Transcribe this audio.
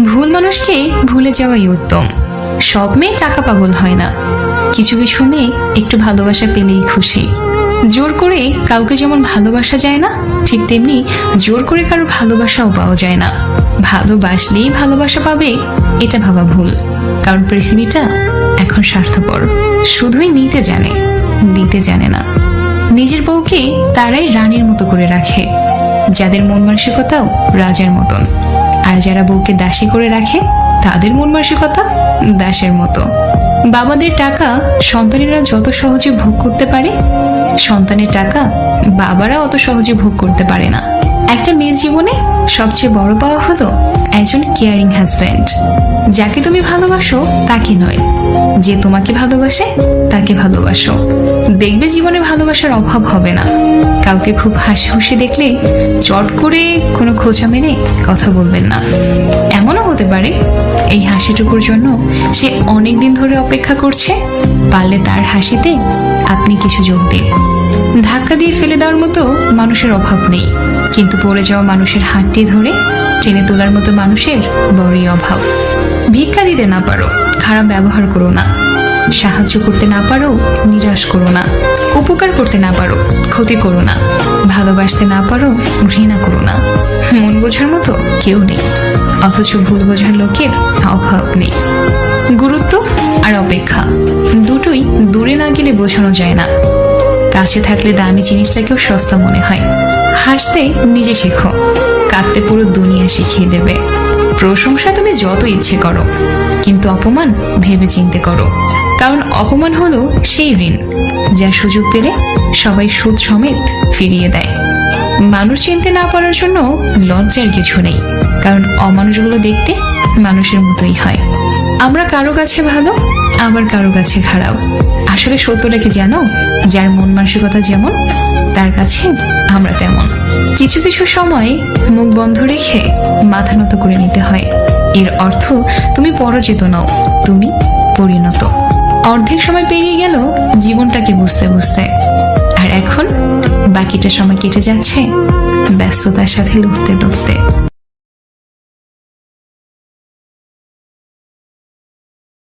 ভুল মানুষকে ভুলে যাওয়াই উত্তম। সব মেয়ে টাকা পাগল হয় না, কিছু কিছু মেয়ে একটু ভালোবাসা পেলেই খুশি। জোর করে কাউকে যেমন ভালোবাসা যায় না, ঠিক তেমনি জোর করে কারো ভালোবাসাও পাওয়া যায় না। ভালোবাসলেই ভালোবাসা পাবে এটা ভাবা ভুল, কারণ পৃথিবীটা এখন স্বার্থপর, শুধুই নিতে জানে, দিতে জানে না। নিজের বউকে তারাই রানীর মতো করে রাখে যাদের মন মানসিকতাও রাজার মতন, আর যারা বউকে দাসী করে রাখে তাদের মন মানসিকতা দাসের মতো। বাবাদের টাকা সন্তানেরা যত সহজে ভোগ করতে পারে, সন্তানের টাকা বাবারা অত সহজে ভোগ করতে পারে না। একটা মেয়ের জীবনে সবচেয়ে বড় পাওয়া হলো একজন কেয়ারিং হাজব্যান্ড। যাকে তুমি ভালোবাসো তাকে নয়, যে তোমাকে ভালোবাসে তাকে ভালোবাসো। দেখবে জীবনে ভালোবাসার অভাব হবে না। কাউকে খুব হাসি খুশি দেখলে চট করে কোনো খোঁচা মেরে কথা বলবেন না। এমনও হতে পারে এই হাসিটুকুর জন্য সে অনেক দিন ধরে অপেক্ষা করছে, পারলে তার হাসিতে আপনি কিছু যোগ দিন। ধাক্কা দিয়ে ফেলে দেওয়ার মতো মানুষের অভাব নেই, কিন্তু পড়ে যাওয়া মানুষের হাতটি ধরে টেনে তোলার মতো মানুষের বড়ই অভাব। ভিক্ষা দিতে না পারো, খারাপ ব্যবহার করো না। সাহায্য করতে না পারো, নিরাশ করো না। উপকার করতে না পারো, ক্ষতি করো না। ভালোবাসতে না পারো, ঘৃণা করো না। মন বোঝার মতো কেউ নেই, অথচ ভুল বোঝার লোকের অভাব নেই। গুরুত্ব আর অপেক্ষা দুটোই দূরে না গেলে বোঝানো যায় না। কাছে থাকলে দামি জিনিসটাকেও সস্তা মনে হয়। হাসতে নিজে শেখো, কাঁদতে পুরো দুনিয়া শিখিয়ে দেবে। প্রশংসা তুমি যত ইচ্ছে করো, কিন্তু অপমান ভেবে চিন্তে করো, কারণ অপমান হলো সেই ঋণ যা সুযোগ পেলে সবাই সুদ সমেত ফিরিয়ে দেয়। মানুষ চিনতে না পারার জন্য লজ্জার কিছু নেই, কারণ অমানুষগুলো দেখতে মানুষের মতোই হয়। আমরা কারো কাছে ভালো, আবার কারো কাছে খারাপ। আসলে সত্যটা কি জানো? যার মন মানসিকতা যেমন, তার কাছে আমরা তেমন। কিছু কিছু সময় মুখ বন্ধ রেখে মাথা নত করে নিতে হয়। এর অর্থ তুমি পরাজিত নও, তুমি পরিণত। অর্ধেক সময় পেরিয়ে গেল জীবনটাকে বুঝতে বুঝতে, আর এখন বাকিটা সময় কেটে যাচ্ছে ব্যস্ততার সাথে লড়তে লড়তে।